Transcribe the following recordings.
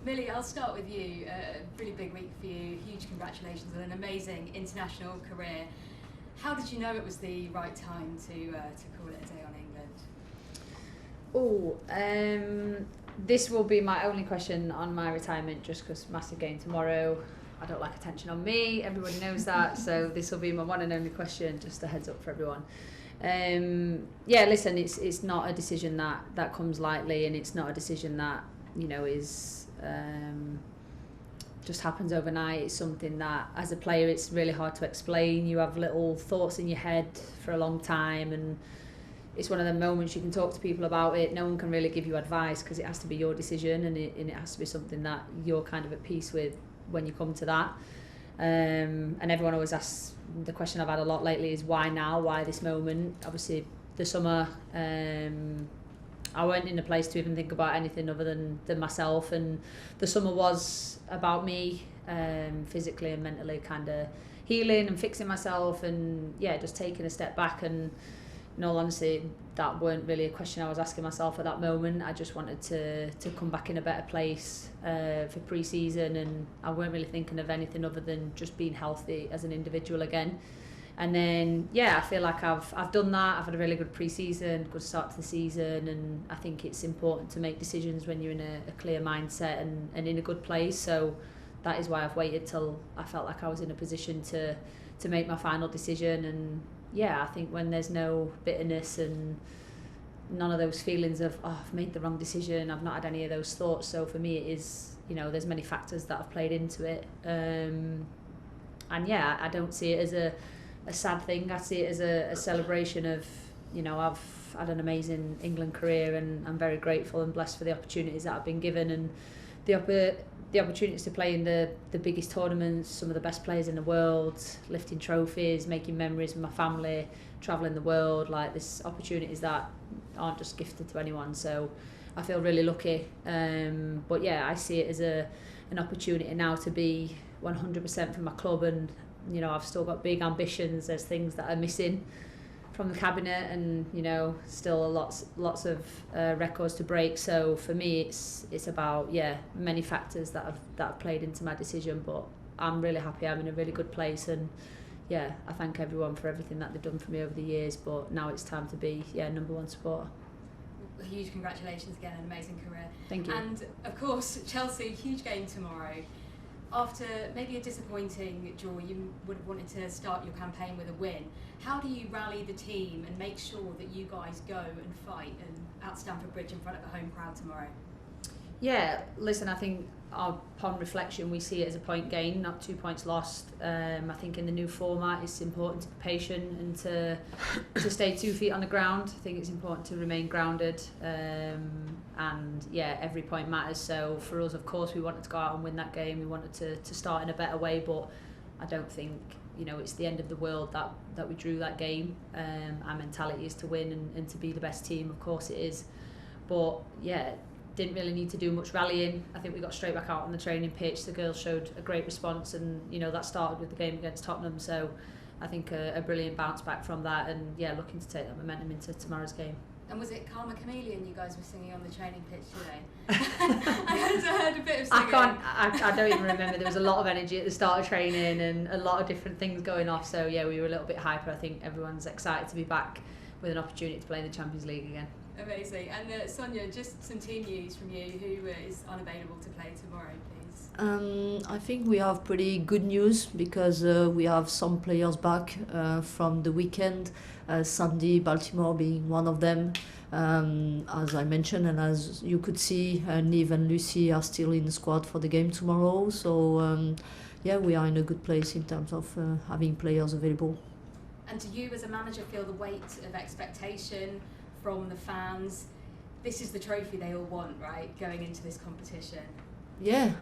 Millie, I'll start with you. Really big week for you. Huge congratulations on an amazing international career. How did you know it was the right time to call it a day on England? This will be my only question on my retirement, just because massive game tomorrow. I don't like attention on me, everybody knows that, so this will be my one and only question, just a heads up for everyone. Listen, it's not a decision that comes lightly, and it's not a decision that, you know, is just happens overnight. It's something that, as a player, it's really hard to explain. You have little thoughts in your head for a long time, and it's one of the moments you can talk to people about it. No one can really give you advice because it has to be your decision, and it has to be something that you're kind of at peace with when you come to that. And everyone always asks, the question I've had a lot lately is why now, why this moment? Obviously the summer, I weren't in a place to even think about anything other than myself, and the summer was about me, physically and mentally kind of healing and fixing myself, and just taking a step back. And in all honesty, that weren't really a question I was asking myself at that moment. I just wanted to come back in a better place for pre-season, and I weren't really thinking of anything other than just being healthy as an individual again. And then, I feel like I've done that. I've had a really good pre-season, good start to the season, and I think it's important to make decisions when you're in a clear mindset and in a good place. So that is why I've waited till I felt like I was in a position to make my final decision. And I think when there's no bitterness and none of those feelings of, I've made the wrong decision, I've not had any of those thoughts. So for me, it is, there's many factors that have played into it. I don't see it as a sad thing. I see it as a celebration of, I've had an amazing England career, and I'm very grateful and blessed for the opportunities that I've been given, and the opportunities to play in the biggest tournaments, some of the best players in the world, lifting trophies, making memories with my family, travelling the world. Like, there's opportunities that aren't just gifted to anyone, so I feel really lucky. I see it as an opportunity now to be 100% for my club, and I've still got big ambitions. There's things that are missing from the cabinet, and still lots of records to break. So for me, it's about many factors that have played into my decision. But I'm really happy. I'm in a really good place, and I thank everyone for everything that they've done for me over the years. But now it's time to be number one supporter. Huge congratulations again, an amazing career. Thank you. And of course, Chelsea, huge game tomorrow. After maybe a disappointing draw, you would have wanted to start your campaign with a win. How do you rally the team and make sure that you guys go and fight at Stamford Bridge in front of a home crowd tomorrow? Yeah, listen, I think upon reflection we see it as a point gain, not 2 points lost. I think in the new format it's important to be patient and to stay 2 feet on the ground. I think it's important to remain grounded, and every point matters. So for us, of course, we wanted to go out and win that game. We wanted to start in a better way, but I don't think it's the end of the world that we drew that game. Our mentality is to win and to be the best team, of course it is, but didn't really need to do much rallying. I think we got straight back out on the training pitch. The girls showed a great response, and that started with the game against Tottenham. So I think a brilliant bounce back from that, and looking to take that momentum into tomorrow's game. And was it Karma Chameleon you guys were singing on the training pitch today? I heard a bit of singing. I don't even remember. There was a lot of energy at the start of training and a lot of different things going off. So we were a little bit hyper. I think everyone's excited to be back with an opportunity to play in the Champions League again. Amazing. And Sonia, just some team news from you. Who is unavailable to play tomorrow, please? I think we have pretty good news because we have some players back from the weekend. Sandy, Baltimore being one of them, as I mentioned, and as you could see, Niamh and Lucy are still in the squad for the game tomorrow. So we are in a good place in terms of having players available. And do you, as a manager, feel the weight of expectation from the fans? This is the trophy they all want, right, going into this competition? Yeah,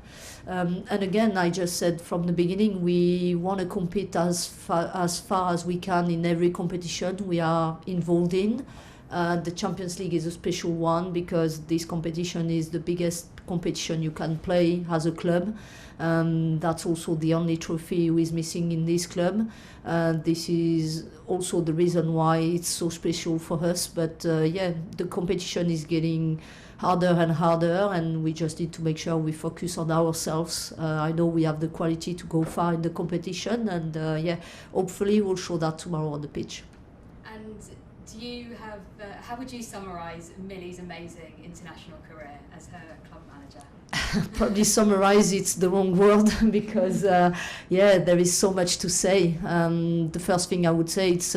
and again, I just said from the beginning, we want to compete as far as we can in every competition we are involved in. The Champions League is a special one because this competition is the biggest competition you can play as a club. That's also the only trophy who is missing in this club. This is also the reason why it's so special for us. But the competition is getting harder and harder, and we just need to make sure we focus on ourselves. I know we have the quality to go far in the competition, and hopefully we'll show that tomorrow on the pitch. And do you have, how would you summarise Millie's amazing international career as her club manager? Probably summarize it's the wrong word because there is so much to say. The first thing I would say it's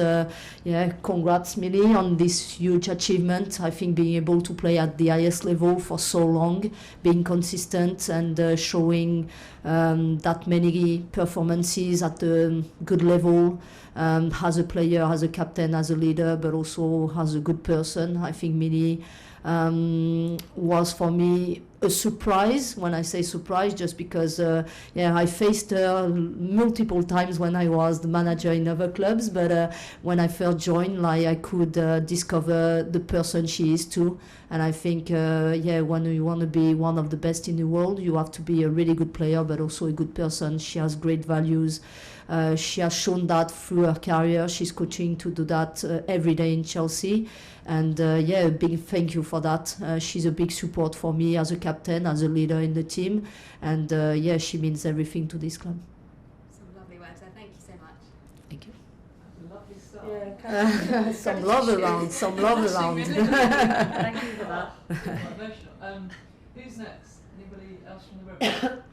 congrats Millie on this huge achievement. I think being able to play at the highest level for so long, being consistent and showing that many performances at a good level, as a player, as a captain, as a leader, but also as a good person. I think Millie was for me a surprise. When I say surprise, just because I faced her multiple times when I was the manager in other clubs, but when I first joined, I could discover the person she is too. And I think when you want to be one of the best in the world, you have to be a really good player but also a good person. She has great values. She has shown that through her career. She's coaching to do that every day in Chelsea. And a big thank you for that. She's a big support for me as a captain, as a leader in the team. And she means everything to this club. Some lovely words there. Thank you so much. Thank you. Lovely stuff. Yeah, some love around, some love around. Thank you for that. Emotional. Who's next? Anybody else from the room?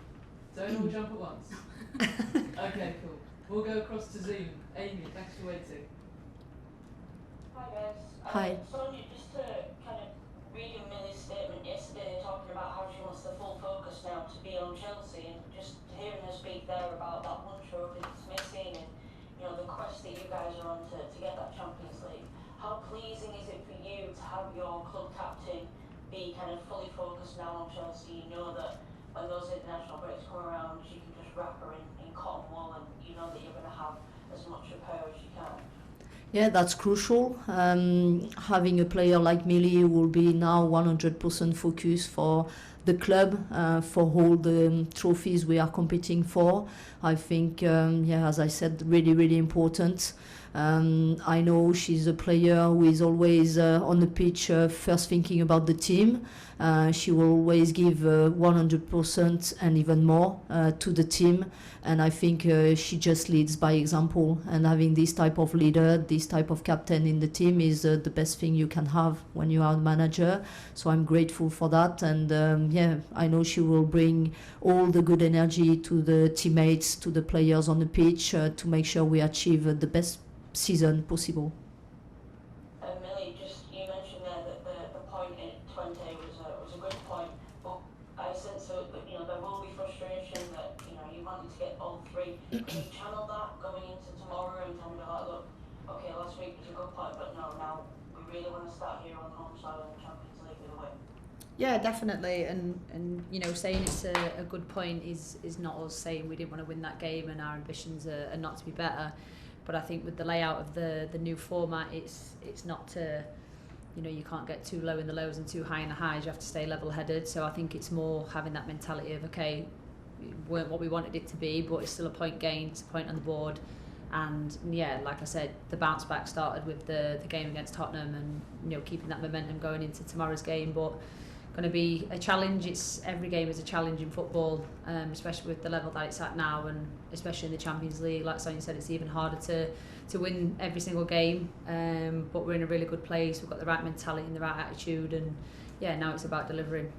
Don't all jump at once. Okay, cool. We'll go across to Zoom. Amy, thanks for waiting. Hi guys. Hi. Sonia, just to kind of reading Millie's statement yesterday, talking about how she wants the full focus now to be on Chelsea, and just hearing her speak there about that one trophy that's missing, and the quest that you guys are on to get that Champions League. How pleasing is it for you to have your club captain be kind of fully focused now on Chelsea? You know that when those international breaks come around, you can just wrap her in cotton wool, and you know that you're going to have as much of her as you can. Yeah, that's crucial. Having a player like Millie who will be now 100% focused for the club, for all the trophies we are competing for. I think, as I said, really, really important. I know she's a player who is always on the pitch first thinking about the team. She will always give 100% and even more to the team. And I think she just leads by example. And having this type of leader, this type of captain in the team is the best thing you can have when you are a manager. So I'm grateful for that. And I know she will bring all the good energy to the teammates, to the players on the pitch to make sure we achieve the best season possible. Millie, you mentioned there that the point in 20 was a good point, but I sense that there will be frustration that you wanted to get all three. Can you channel that going into tomorrow and tell me look, okay, last week was a good point, but no, now we really want to start here on the home side of the Champions League with a win. Yeah, definitely, and saying it's a good point is not us saying we didn't want to win that game and our ambitions are not to be better. But I think with the layout of the new format, it's not to, you can't get too low in the lows and too high in the highs. You have to stay level-headed. So I think it's more having that mentality of, okay, it weren't what we wanted it to be, but it's still a point gained, it's a point on the board. And like I said, the bounce back started with the game against Tottenham, and keeping that momentum going into tomorrow's game. But going to be a challenge. Every game is a challenge in football, especially with the level that it's at now, and especially in the Champions League. Like Sonia said, it's even harder to win every single game. But we're in a really good place. We've got the right mentality and the right attitude, and now it's about delivering.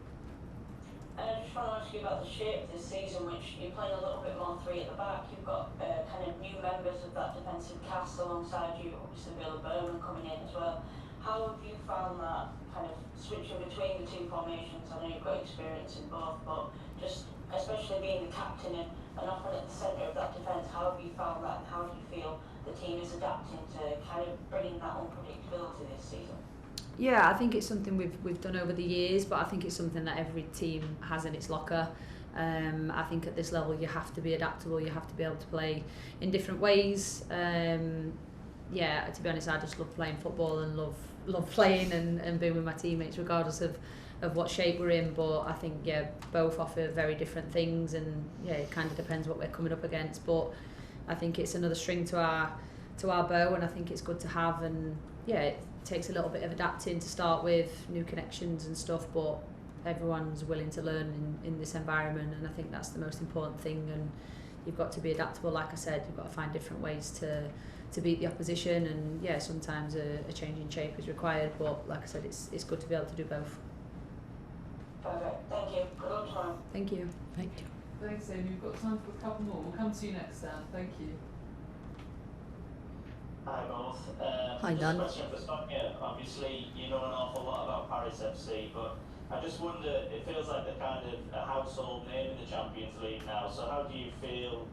I just want to ask you about the shape of this season, which you're playing a little bit more three at the back. You've got kind of new members of that defensive cast alongside you, obviously Billy Berman coming in as well. How have you found that kind of switching between the two formations? I know you've got experience in both, but just especially being the captain and often at the centre of that defence, how have you found that, and how do you feel the team is adapting to kind of bringing that unpredictability this season? Yeah, I think it's something we've done over the years, but I think it's something that every team has in its locker. I think at this level you have to be adaptable, you have to be able to play in different ways. To be honest, I just love playing football and love playing and being with my teammates regardless of what shape we're in. But I think both offer very different things, and it kind of depends what we're coming up against. But I think it's another string to our bow, and I think it's good to have. And takes a little bit of adapting to start with, new connections and stuff, but everyone's willing to learn in this environment, and I think that's the most important thing. And you've got to be adaptable, like I said, you've got to find different ways to beat the opposition, and yeah, sometimes a change in shape is required, but like I said, it's good to be able to do both. Perfect. Thank you. Good luck tomorrow. Thank you. Thank you. Thanks, Amy. We've got time for a couple more. We'll come to you next, Dan. Thank you. Hi both. Hi, just Dan. a question for Sonia. Obviously, you know an awful lot about Paris FC, but I just wonder, it feels like they're kind of a household name in the Champions League now, so how do you feel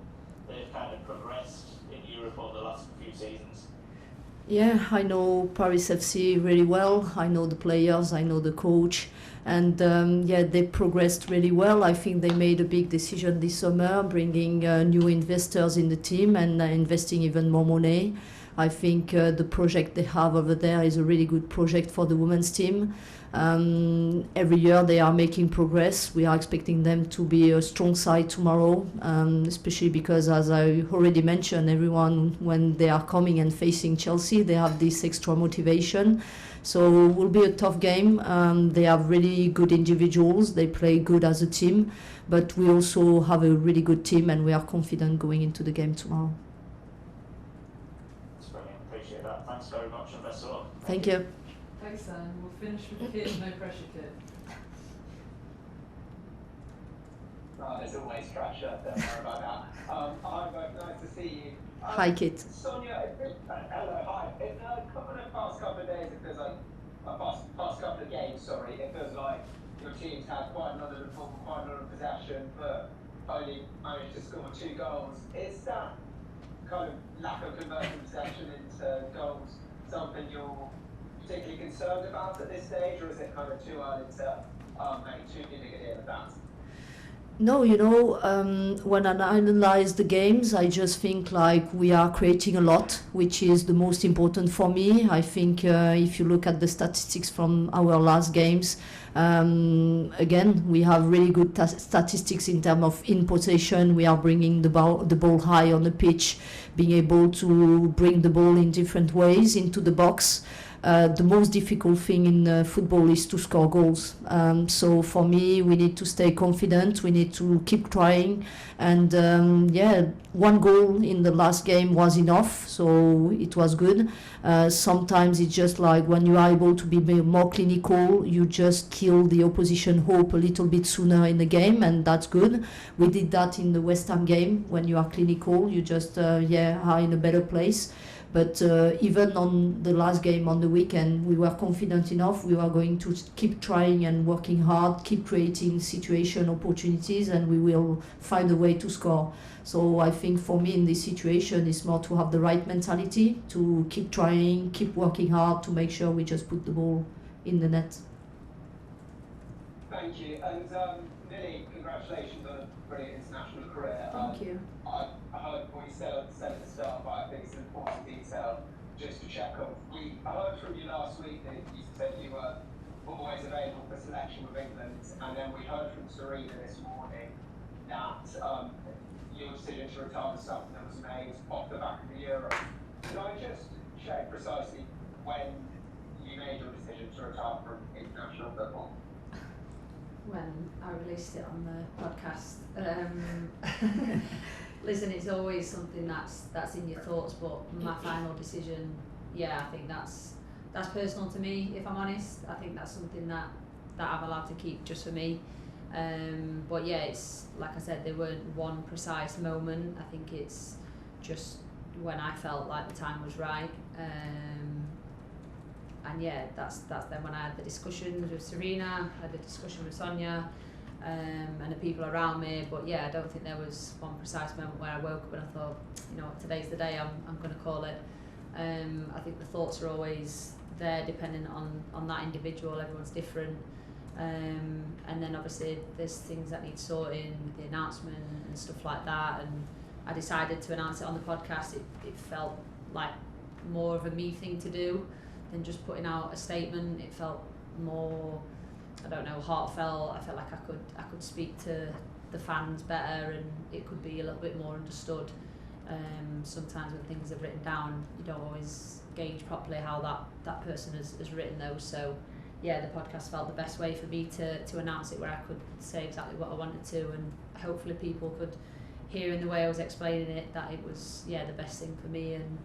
they've kind of progressed in Europe over the last few seasons? Yeah, I know Paris FC really well. I know the players, I know the coach, and yeah, they progressed really well. I think they made a big decision this summer, bringing new investors in the team and investing even more money. I think the project they have over there is a really good project for the women's team. Every year they are making progress. We are expecting them to be a strong side tomorrow, especially because, as I already mentioned, everyone, when they are coming and facing Chelsea, they have this extra motivation. So it will be a tough game. They have really good individuals. They play good as a team, but we also have a really good team, and we are confident going into the game tomorrow. That's brilliant. Appreciate that. Thanks very much and best of luck. Thank you. Thanks, Dan. We'll finish with Kit. No pressure, Kit. There's always pressure, don't worry about that. Hi, both, nice to see you. Hi, Kit. Sonia, hello, hi. In the past couple of days, it feels like, past couple of games, sorry, it feels like your team's had quite a lot of the ball, quite a lot of possession, but only managed to score 2 goals. Is that kind of lack of converting possession into goals something you're particularly concerned about at this stage, or is it kind of too early to make too big a deal of that? No, you know, when I analyze the games, I just think like we are creating a lot, which is the most important for me. I think if you look at the statistics from our last games, again, we have really good statistics in terms of in possession. We are bringing the ball high on the pitch, being able to bring the ball in different ways into the box. The most difficult thing in football is to score goals. So for me, we need to stay confident. We need to keep trying. And yeah, 1 goal in the last game was enough, so it was good. Sometimes it's just like when you are able to be more clinical, you just kill the opposition hope a little bit sooner in the game, and that's good. We did that in the West Ham game. When you are clinical, you just yeah, are in a better place. But even on the last game on the weekend, we were confident enough. We were going to keep trying and working hard, keep creating situation opportunities, and we will find a way to score. So I think for me in this situation, it's more to have the right mentality, to keep trying, keep working hard, to make sure we just put the ball in the net. Thank you. And Millie, congratulations on a brilliant international career. Thank you. I heard what you said at the start, but I think it's an important detail just to check on. I heard from you last week that you said you were always available for selection with England, and then we heard from Serena this morning that your decision to retire was something that was made off the back of the Euro. Can I just check precisely when you made your decision to retire from international football? When I released it on the podcast. Listen, it's always something that's in your thoughts, but my final decision, yeah, I think that's personal to me, if I'm honest. I think that's something that I'm allowed to keep just for me. But yeah, it's like I said, there weren't one precise moment. I think it's just when I felt like the time was right. And yeah, that's then when I had the discussions with Serena, I had the discussion with Sonia, and the people around me. But yeah, I don't think there was one precise moment where I woke up and I thought, you know, today's the day, I'm going to call it. I think the thoughts are always there depending on that individual. Everyone's different. And then obviously there's things that need sorting, the announcement and stuff like that. And I decided to announce it on the podcast. It felt like more of a me thing to do than just putting out a statement. It felt more, I don't know, heartfelt. I felt like I could speak to the fans better, and it could be a little bit more understood Sometimes when things are written down, you don't always gauge properly how that person has written those. So yeah, the podcast felt the best way for me to announce it, where I could say exactly what I wanted to, and hopefully people could hear in the way I was explaining it that it was the best thing for me, and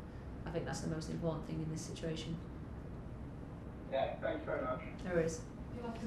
I think that's the most important thing in this situation. Yeah, thank you very much. No worries. You'll have to